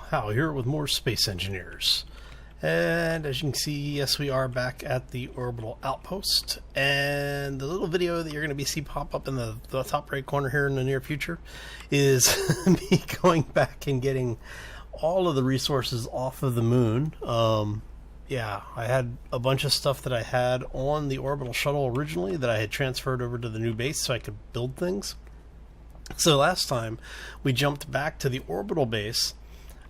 Hal here with more Space Engineers. And as you can see, yes, we are back at the Orbital outpost. And the little video that you're going to see pop up in the top right corner here in the near future is me going back and getting all of the resources off of the moon. Yeah, I had a bunch of stuff that I had on the orbital shuttle originally that I had transferred over to the new base so I could build things. So last time we jumped back to the orbital base,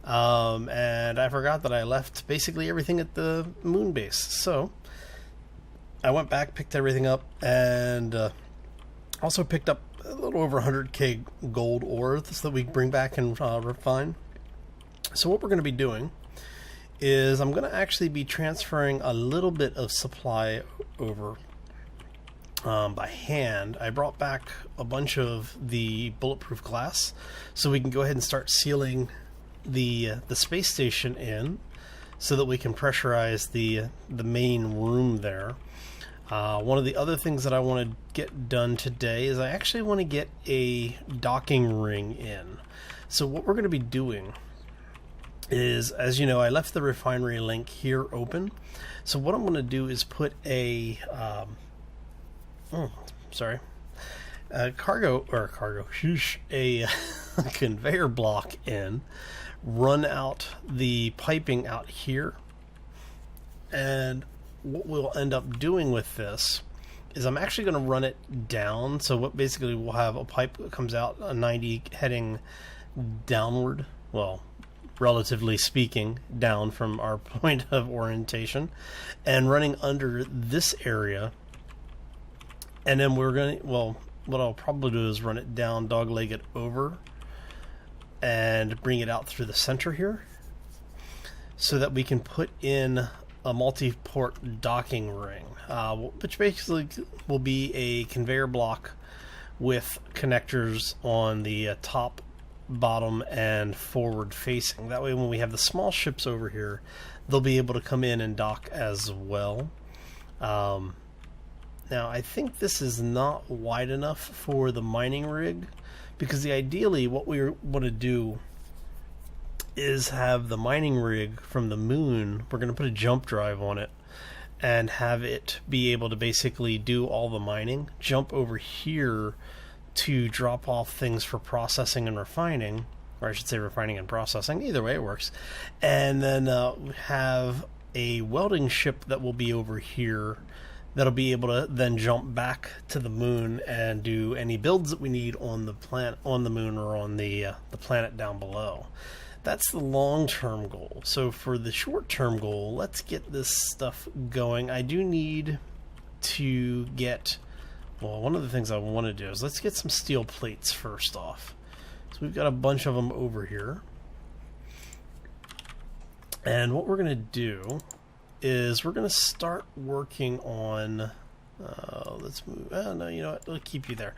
and I forgot that I left basically everything at the moon base. So I went back, picked everything up, and also picked up a little over 100k gold ore that we bring back and refine. So what we're going to be doing is I'm going to actually be transferring a little bit of supply over by hand. I brought back a bunch of the bulletproof glass so we can go ahead and start sealing the space station in so that we can pressurize the main room there. One of the other things that I want to get done today is I actually want to get a docking ring in. So what we're going to be doing is, as you know, I left the refinery link here open. So what I'm going to do is put a a conveyor block in, run out the piping out here, and what we'll end up doing with this is I'm actually going to run it down. So what basically we'll have a pipe that comes out a 90 heading downward, well, relatively speaking, down from our point of orientation, and running under this area. And then we're going to, well, what I'll probably do is run it down, dogleg it over, and bring it out through the center here so that we can put in a multi-port docking ring, which basically will be a conveyor block with connectors on the top, bottom, and forward facing. That way when we have the small ships over here, they'll be able to come in and dock as well. Now I think this is not wide enough for the mining rig, because ideally what we want to do is have the mining rig from the moon, we're going to put a jump drive on it and have it be able to basically do all the mining, jump over here to drop off things for processing and refining, or I should say refining and processing, either way it works, and then have a welding ship that will be over here that'll be able to then jump back to the moon and do any builds that we need on the planet, on the moon, or on the planet down below. That's the long-term goal. So for the short-term goal, let's get this stuff going. I do need to get, well, one of the things I want to do is let's get some steel plates first off. So we've got a bunch of them over here. And what we're going to do is we're going to start working on, let's move, no, you know what, it'll keep you there.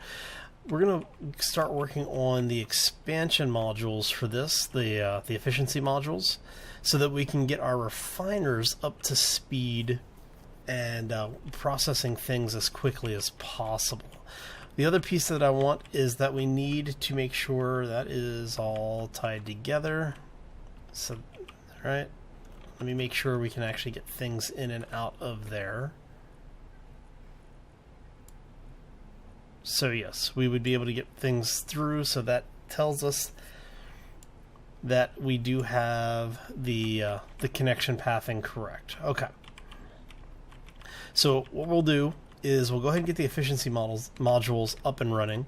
We're going to start working on the expansion modules for this, the efficiency modules, so that we can get our refiners up to speed and processing things as quickly as possible. The other piece that I want is that we need to make sure that is all tied together. So, all right. Let me make sure we can actually get things in and out of there. So yes, we would be able to get things through, so that tells us that we do have the connection pathing correct. Okay. So what we'll do is we'll go ahead and get the efficiency modules up and running.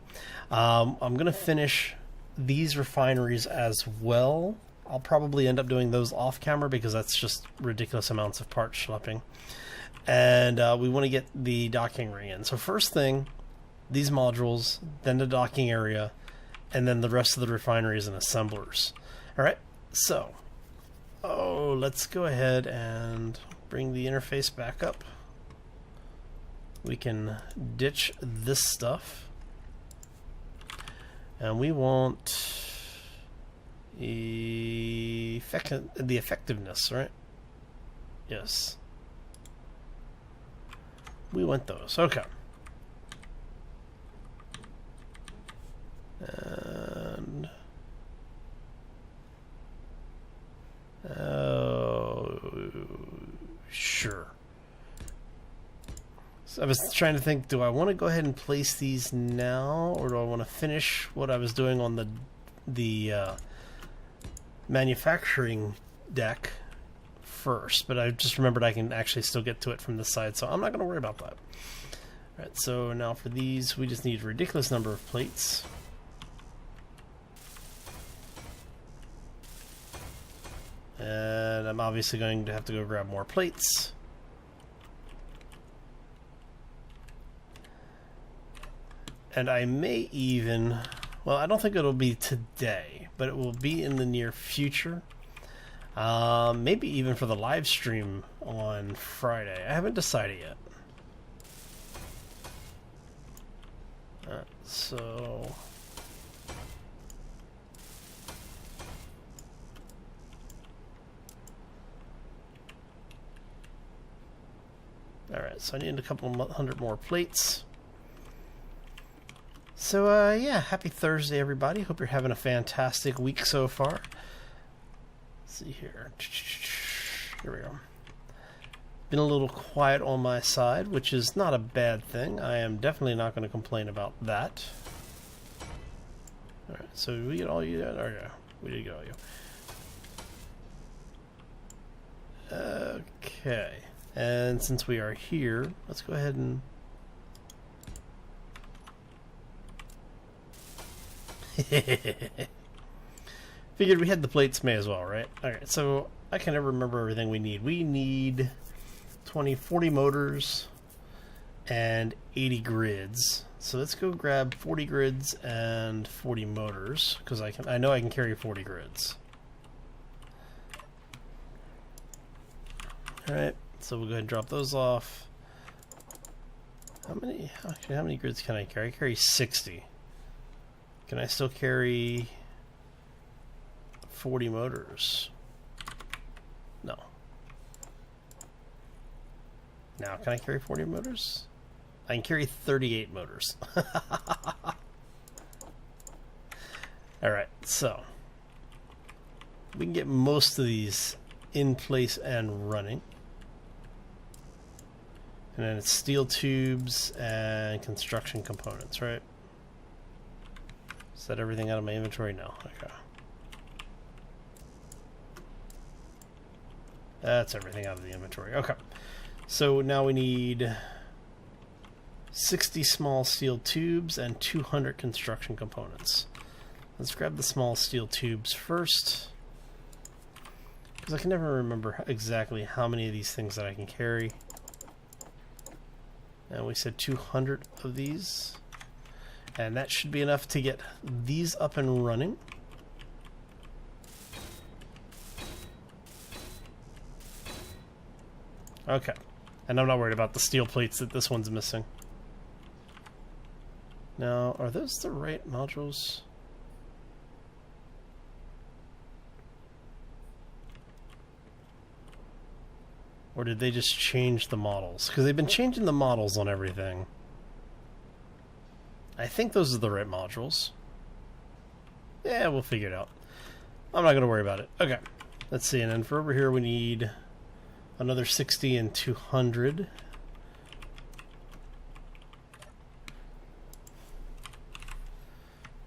I'm going to finish these refineries as well. I'll probably end up doing those off camera because that's just ridiculous amounts of part schlepping. And we want to get the docking ring in. So first thing, these modules, then the docking area, and then the rest of the refineries and assemblers. Alright, so let's go ahead and bring the interface back up. We can ditch this stuff. And we want the effectiveness, right? Yes. We want those. Okay. And Sure. So I was trying to think, do I want to go ahead and place these now, or do I want to finish what I was doing on the manufacturing deck first? But I just remembered I can actually still get to it from this side, so I'm not going to worry about that. Alright, so now for these, we just need a ridiculous number of plates. And I'm obviously going to have to go grab more plates. And I may even, well, I don't think it'll be today, but it will be in the near future. Maybe even for the live stream on Friday. I haven't decided yet. So alright, so I need a couple hundred more plates. So, yeah, happy Thursday, everybody. Hope you're having a fantastic week so far. Let's see here. Here we go. Been a little quiet on my side, which is not a bad thing. I am definitely not going to complain about that. Alright, so did we get all you? Oh, yeah, we did get all you. Okay. And since we are here, let's go ahead and... Figured we had the plates, may as well, right? Alright, so I can never remember everything we need. We need 40 motors and 80 grids. So let's go grab 40 grids and 40 motors, because I know I can carry 40 grids. Alright, so we'll go ahead and drop those off. How many grids can I carry? I carry 60. Can I still carry 40 motors? No. Now, can I carry 40 motors? I can carry 38 motors. Alright, so we can get most of these in place and running. And then it's steel tubes and construction components, right? Is that everything out of my inventory? No. Okay. That's everything out of the inventory. Okay. So now we need 60 small steel tubes and 200 construction components. Let's grab the small steel tubes first, because I can never remember exactly how many of these things that I can carry. And we said 200 of these. And that should be enough to get these up and running. Okay. And I'm not worried about the steel plates that this one's missing. Now, are those the right modules? Or did they just change the models? Because they've been changing the models on everything. I think those are the right modules. Yeah, we'll figure it out. I'm not going to worry about it. Okay. Let's see. And then for over here, we need another 60 and 200.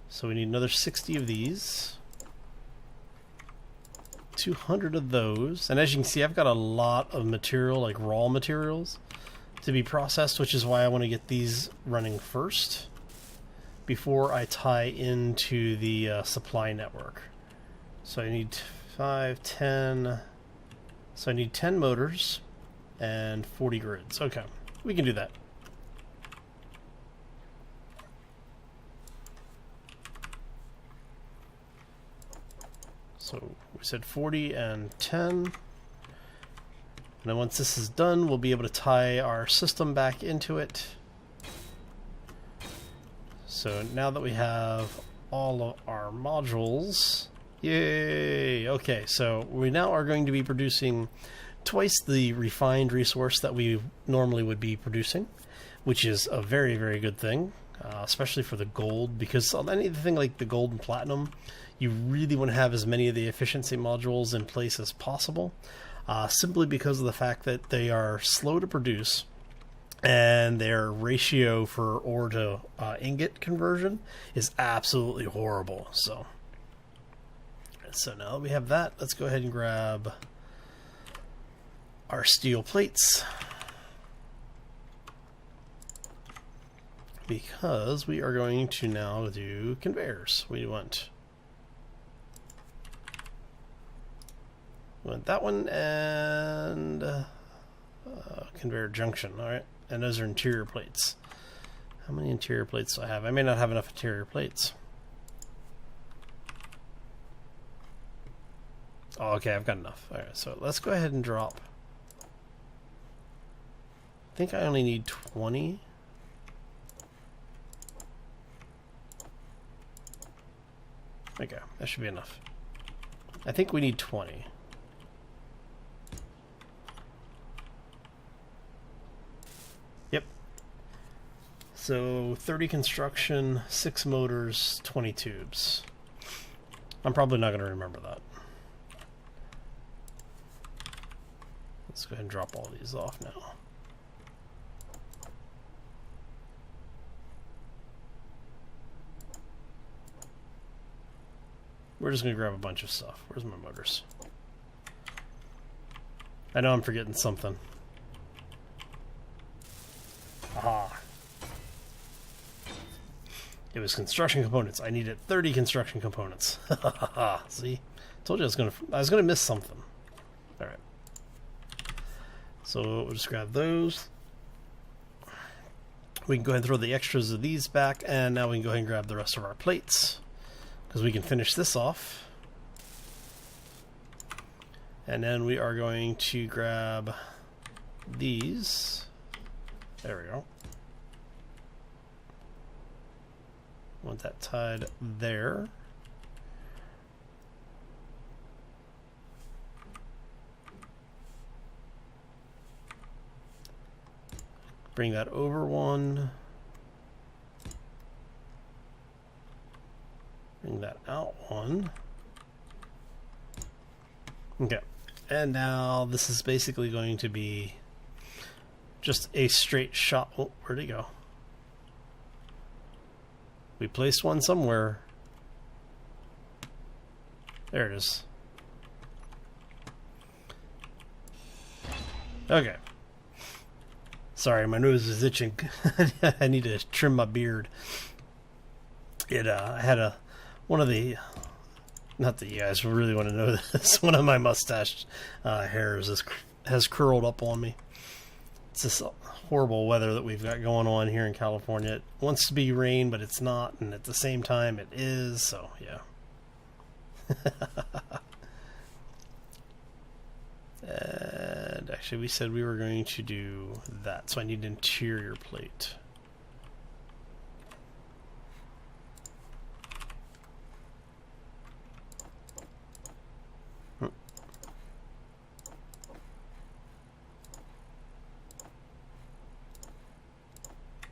So we need another 60 of these. 200 of those. And as you can see, I've got a lot of material, like raw materials, to be processed, which is why I want to get these running first before I tie into the supply network. So I need 5, 10. So I need 10 motors and 40 grids. Okay, we can do that. So we said 40 and 10. And then once this is done, we'll be able to tie our system back into it. So now that we have all of our modules, yay! Okay, so we now are going to be producing twice the refined resource that we normally would be producing, which is a very, very good thing, especially for the gold, because on anything like the gold and platinum, you really want to have as many of the efficiency modules in place as possible. simply because of the fact that they are slow to produce and their ratio for ore to ingot conversion is absolutely horrible. So now that we have that, let's go ahead and grab our steel plates, because we are going to now do conveyors. We want that one and conveyor junction. All right, and those are interior plates. How many interior plates do I have? I may not have enough interior plates. Oh, okay, I've got enough. All right, so let's go ahead and drop. I think I only need 20. Okay, that should be enough. I think we need 20. Yep. So 30 construction, 6 motors, 20 tubes. I'm probably not going to remember that. Let's go ahead and drop all these off now. We're just going to grab a bunch of stuff. Where's my motors? I know I'm forgetting something. Aha. It was construction components. I needed 30 construction components. See? Told you I was gonna miss something. Alright. So we'll just grab those. We can go ahead and throw the extras of these back, and now we can go ahead and grab the rest of our plates, because we can finish this off. And then we are going to grab these. There we go. Want that tied there. Bring that over one. Bring that out one. Okay. And now this is basically going to be just a straight shot. Oh, where'd it go? We placed one somewhere. There it is. Okay. Sorry, my nose is itching. I need to trim my beard. I had one of the, not that you guys really want to know this, one of my mustache hairs has curled up on me. It's this horrible weather that we've got going on here in California. It wants to be rain, but it's not, and at the same time it is, so yeah. And actually we said we were going to do that, so I need an interior plate.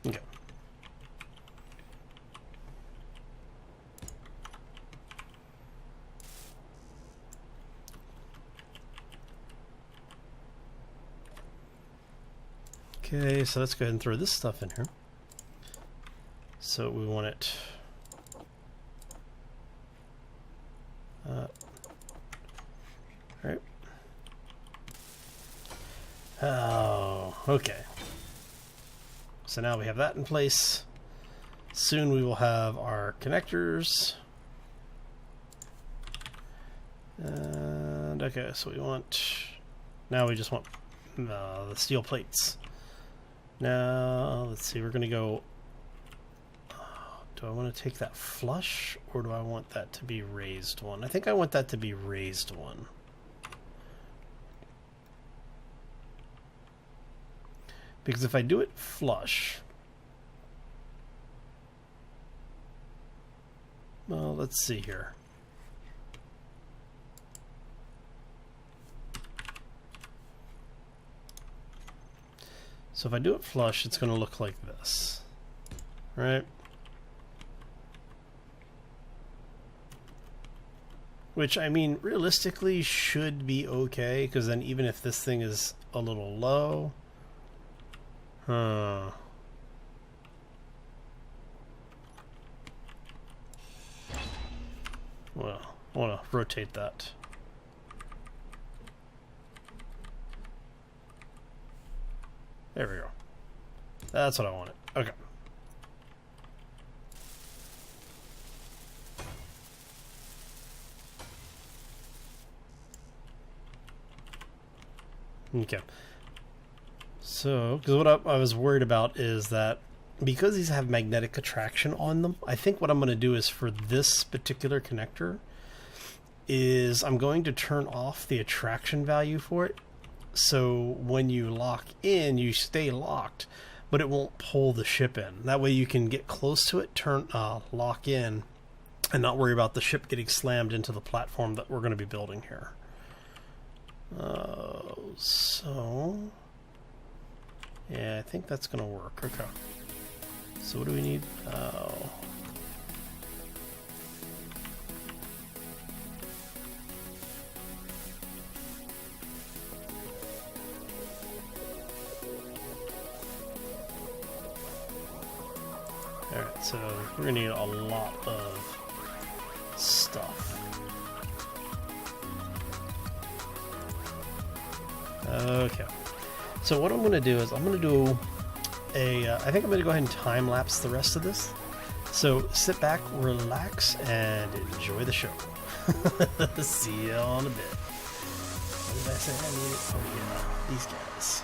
Okay. Okay, so let's go ahead and throw this stuff in here. So we want it right. Oh, okay. So now we have that in place. Soon we will have our connectors. And okay, so we want, now we just want the steel plates. Now, let's see, we're going to go, do I want to take that flush, or do I want that to be raised one? I think I want that to be raised one. Because if I do it flush, well, let's see here. So if I do it flush, it's going to look like this, right? Which, I mean, realistically should be okay, because then even if this thing is a little low... Well, I want to rotate that. There we go. That's what I wanted. Okay. Okay. So, because what I was worried about is that because these have magnetic attraction on them, I think what I'm going to do is for this particular connector is I'm going to turn off the attraction value for it. So when you lock in, you stay locked, but it won't pull the ship in. That way you can get close to it, lock in, and not worry about the ship getting slammed into the platform that we're going to be building here. So yeah, I think that's going to work. Okay. So what do we need? Alright, so we're going to need a lot of stuff. Okay. So what I'm going to do is I'm going to do I think I'm going to go ahead and time lapse the rest of this. So sit back, relax, and enjoy the show. See you on a bit. What did I say I needed? Oh yeah, these guys.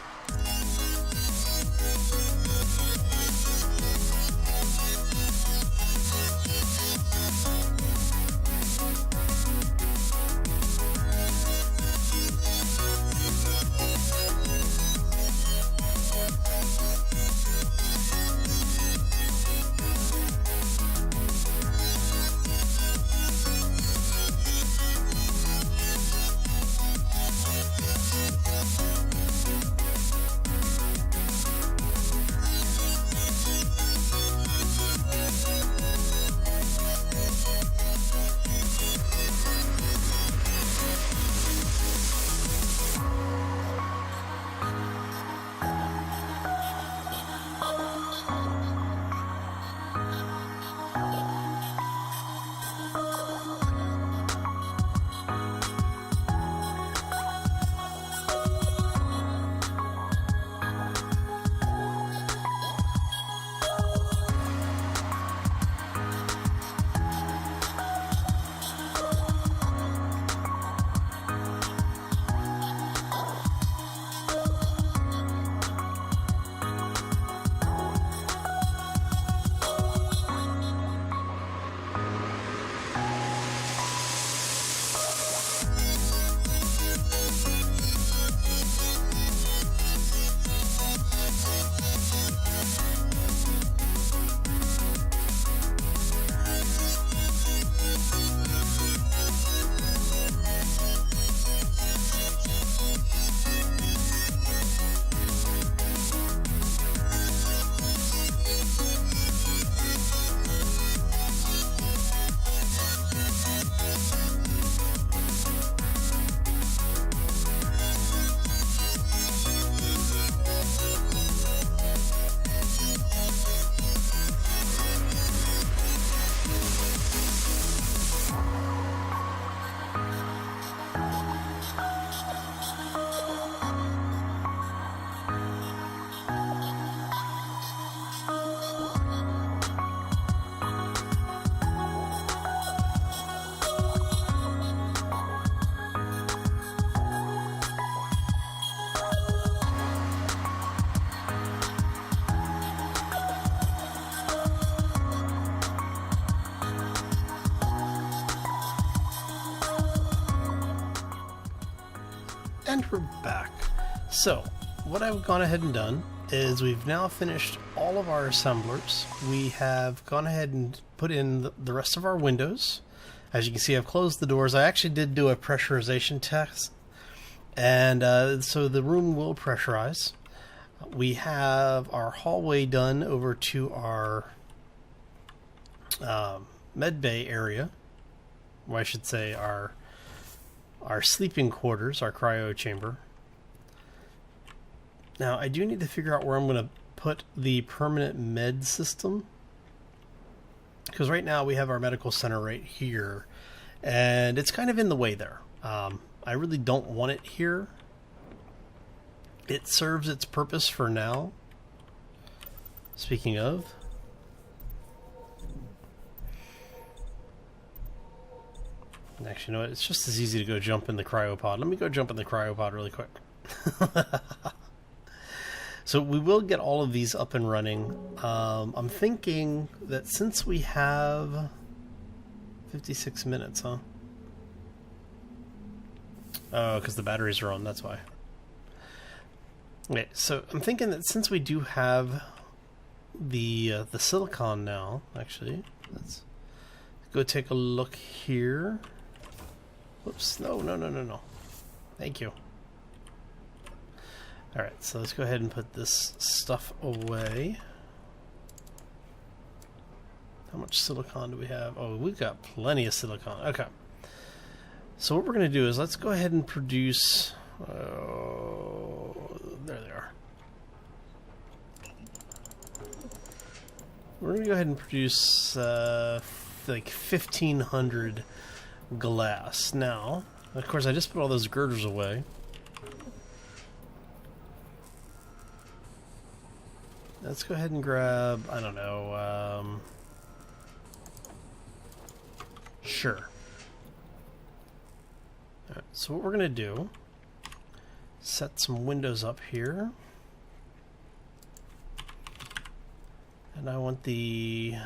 And we're back. So, what I've gone ahead and done is we've now finished all of our assemblers. We have gone ahead and put in the rest of our windows. As you can see, I've closed the doors. I actually did do a pressurization test, and so the room will pressurize. We have our hallway done over to our med bay area, or I should say our our sleeping quarters, our cryo chamber. Now, I do need to figure out where I'm going to put the permanent med system, because right now we have our medical center right here, and it's kind of in the way there. I really don't want it here. It serves its purpose for now. Speaking of, actually, you know what? It's just as easy to go jump in the cryopod. Let me go jump in the cryopod really quick. So we will get all of these up and running. I'm thinking that since we have 56 minutes, huh? Oh, because the batteries are on, that's why. Okay, so I'm thinking that since we do have the silicon now, actually, let's go take a look here. Whoops, no. Thank you. Alright, so let's go ahead and put this stuff away. How much silicon do we have? Oh, we've got plenty of silicon. Okay. So what we're going to do is let's go ahead and produce... there they are. We're going to go ahead and produce like 1,500 glass. Now, of course, I just put all those girders away. Let's go ahead and grab, I don't know, sure. Alright, so what we're going to do, set some windows up here. And I want the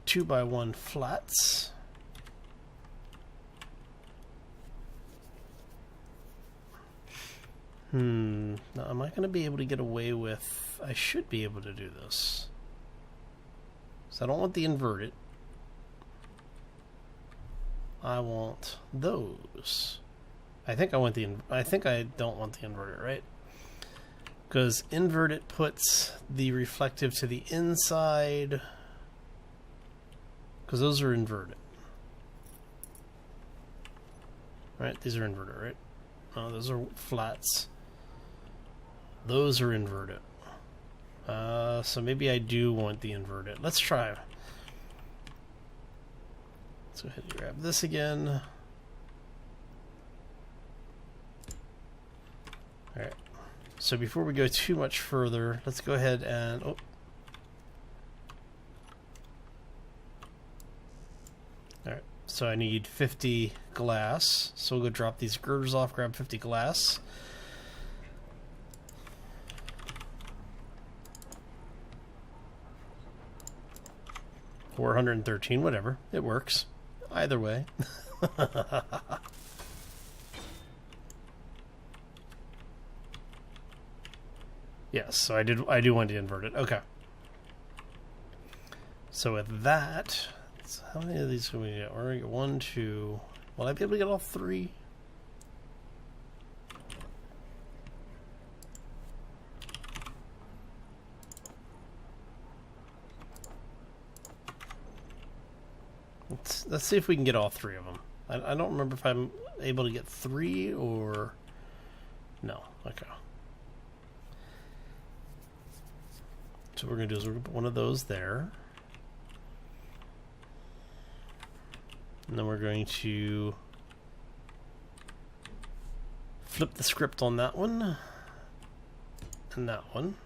2x1 flats. Now, am I going to be able to get away with... I should be able to do this. So I don't want the inverted. I want those. I think I don't want the inverted, right? Because inverted puts the reflective to the inside. Because those are inverted. Right? These are inverted, right? Oh, those are flats. Those are inverted. So maybe I do want the inverted. Let's try. Let's go ahead and grab this again. Alright. So before we go too much further, let's go ahead and... Oh. Alright. So I need 50 glass. So we'll go drop these girders off, grab 50 glass. $413, whatever. It works. Either way. Yes, so I do want to invert it. Okay. So with that, how many of these can we get? We're going to get 1, 2. Will I be able to get all 3? Let's see if we can get all 3 of them. I don't remember if I'm able to get 3 or... No. Okay. So what we're going to do is we're going to put one of those there. And then we're going to flip the script on that one. And that one.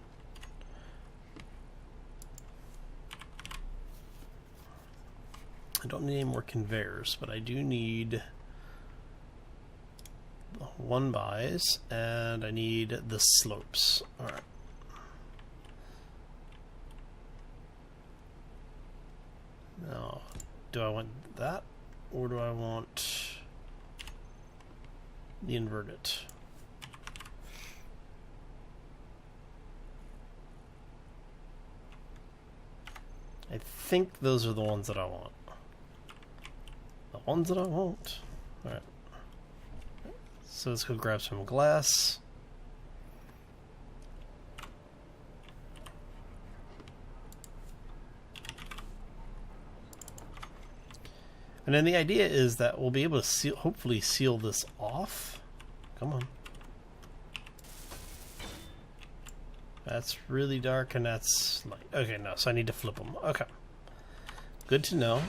I don't need any more conveyors, but I do need 1-bys, and I need the slopes. Alright. Now, do I want that, or do I want the inverted? I think those are the ones that I want. The ones that I want. Alright. So let's go grab some glass. And then the idea is that we'll be able to seal, hopefully seal this off. Come on. That's really dark and that's light. Okay, no, so I need to flip them. Okay. Good to know.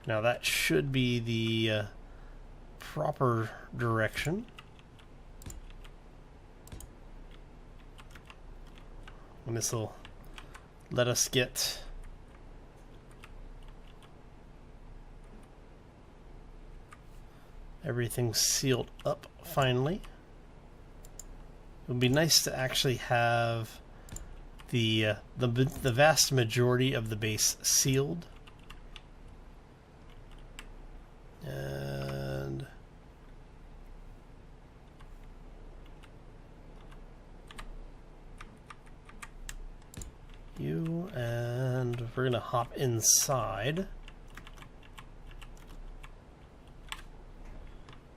Now that should be the proper direction. And this will let us get everything sealed up finally. It would be nice to actually have the vast majority of the base sealed. And you, and we're gonna hop inside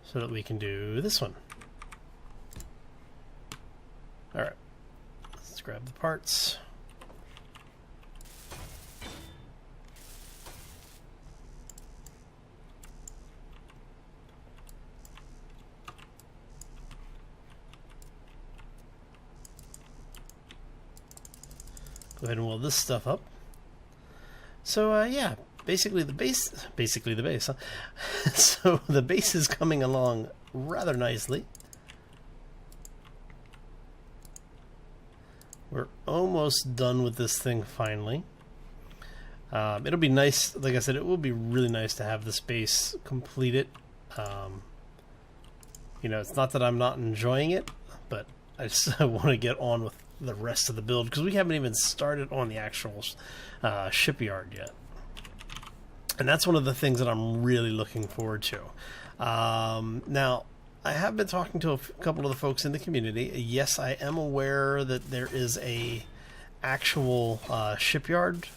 so that we can do this one. All right, let's grab the parts. Go ahead and weld this stuff up. So yeah, basically the base, huh? So the base is coming along rather nicely. We're almost done with this thing finally. It'll be nice, like I said, it will be really nice to have this base completed. You know, it's not that I'm not enjoying it, but I just want to get on with the rest of the build because we haven't even started on the actual shipyard yet. And that's one of the things that I'm really looking forward to. Now, I have been talking to a couple of the folks in the community. Yes, I am aware that there is a actual shipyard,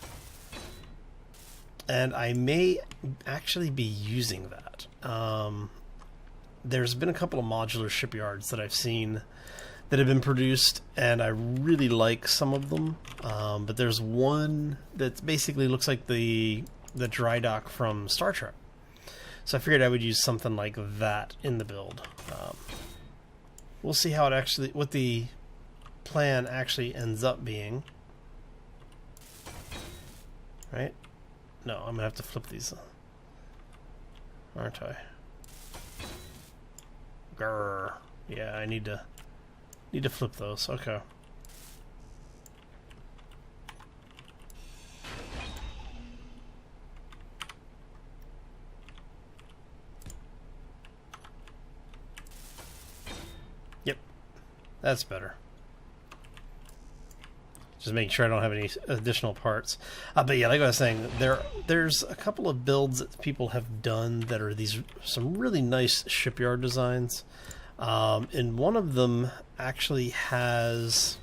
and I may actually be using that. There's been a couple of modular shipyards that I've seen that have been produced, and I really like some of them. But there's one that basically looks like the dry dock from Star Trek. So I figured I would use something like that in the build. We'll see how it actually, what the plan actually ends up being. Right? No, I'm gonna have to flip these, aren't I? Grrr. Yeah, I need to flip those. Okay. Yep, that's better. Just making sure I don't have any additional parts. But yeah, like I was saying, there's a couple of builds that people have done that are some really nice shipyard designs. And one of them actually has,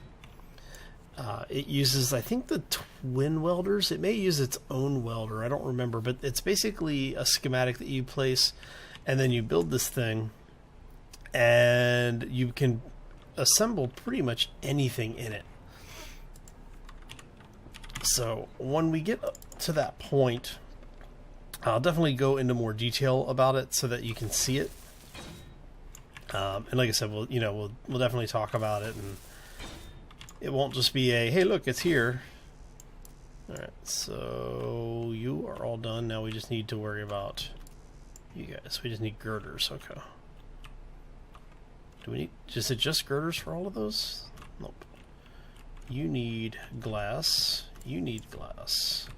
it uses, I think, the twin welders. It may use its own welder, I don't remember, but it's basically a schematic that you place, and then you build this thing, and you can assemble pretty much anything in it. So when we get to that point, I'll definitely go into more detail about it so that you can see it. And like I said, we'll definitely talk about it, and it won't just be a, hey, look, it's here. All right, so you are all done. Now we just need to worry about you guys. We just need girders. Okay. Do we need just girders for all of those? Nope. You need glass. You need glass.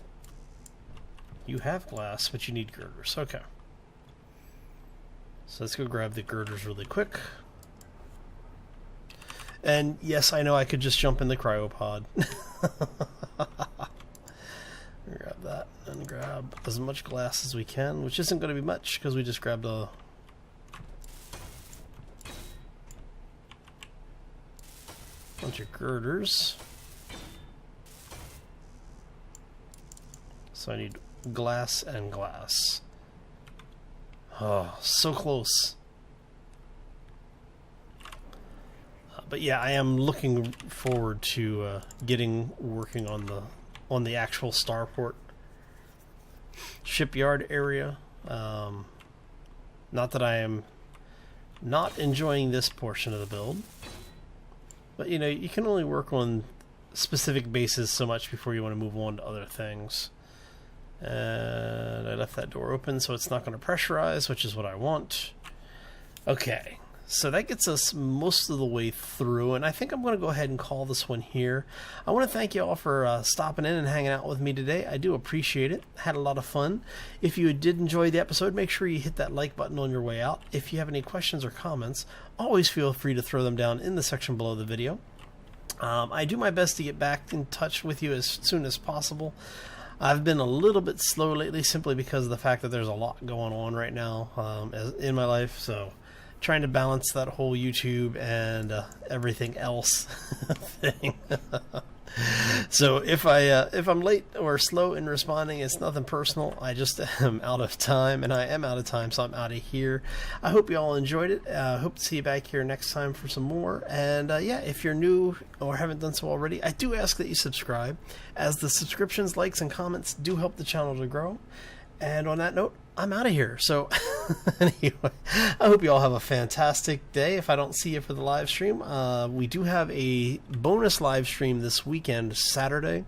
You have glass, but you need girders. Okay. So let's go grab the girders really quick. And yes, I know I could just jump in the cryopod. Grab that and grab as much glass as we can, which isn't going to be much because we just grabbed a bunch of girders. So I need glass and glass. Oh, so close. But yeah, I am looking forward to working on the actual starport shipyard area. Not that I am not enjoying this portion of the build, but you know, you can only work on specific bases so much before you want to move on to other things. And I left that door open so it's not going to pressurize, which is what I want. Okay, so that gets us most of the way through, and I think I'm going to go ahead and call this one here. I want to thank you all for stopping in and hanging out with me today. I do appreciate it. Had a lot of fun. If you did enjoy the episode, make sure you hit that like button on your way out. If you have any questions or comments, always feel free to throw them down in the section below the video. I do my best to get back in touch with you as soon as possible. I've been a little bit slow lately simply because of the fact that there's a lot going on right now in my life, so trying to balance that whole YouTube and everything else thing. So if I'm late or slow in responding, it's nothing personal. I just am out of time, and I am out of time, so I'm out of here. I hope you all enjoyed it. Hope to see you back here next time for some more. And yeah, if you're new or haven't done so already, I do ask that you subscribe, as the subscriptions, likes, and comments do help the channel to grow. And on that note, I'm out of here. So anyway, I hope you all have a fantastic day. If I don't see you for the live stream, we do have a bonus live stream this weekend, Saturday,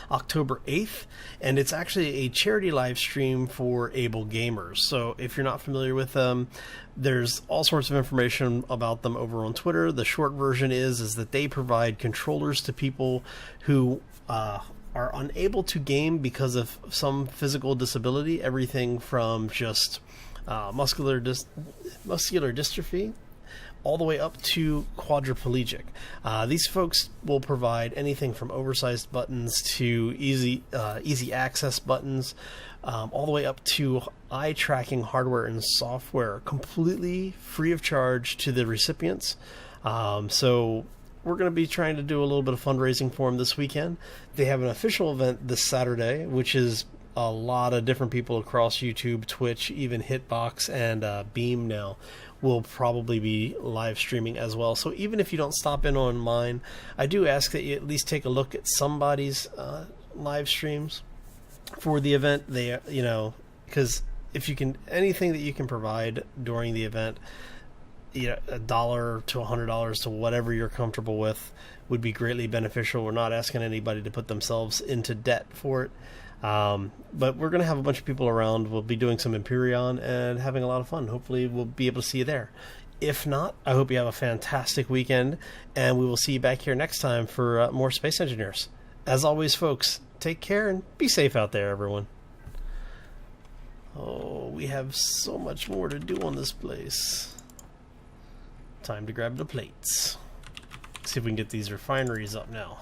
October 8th, and it's actually a charity live stream for able gamers. So if you're not familiar with them, there's all sorts of information about them over on Twitter. The short version is that they provide controllers to people who are unable to game because of some physical disability, everything from just muscular dystrophy all the way up to quadriplegic. These folks will provide anything from oversized buttons to easy access buttons, all the way up to eye tracking hardware and software, completely free of charge to the recipients. So we're going to be trying to do a little bit of fundraising for them this weekend. They have an official event this Saturday, which is a lot of different people across YouTube, Twitch, even Hitbox, and Beam now will probably be live streaming as well. So even if you don't stop in on mine, I do ask that you at least take a look at somebody's live streams for the event. They, you know, because if you can, anything that you can provide during the event, you know, $1 to $100 to whatever you're comfortable with would be greatly beneficial. We're not asking anybody to put themselves into debt for it. But we're going to have a bunch of people around. We'll be doing some Empyrean and having a lot of fun. Hopefully we'll be able to see you there. If not, I hope you have a fantastic weekend, and we will see you back here next time for more Space Engineers. As always, folks, take care and be safe out there, everyone. Oh, we have so much more to do on this place. Time to grab the plates. See if we can get these refineries up now.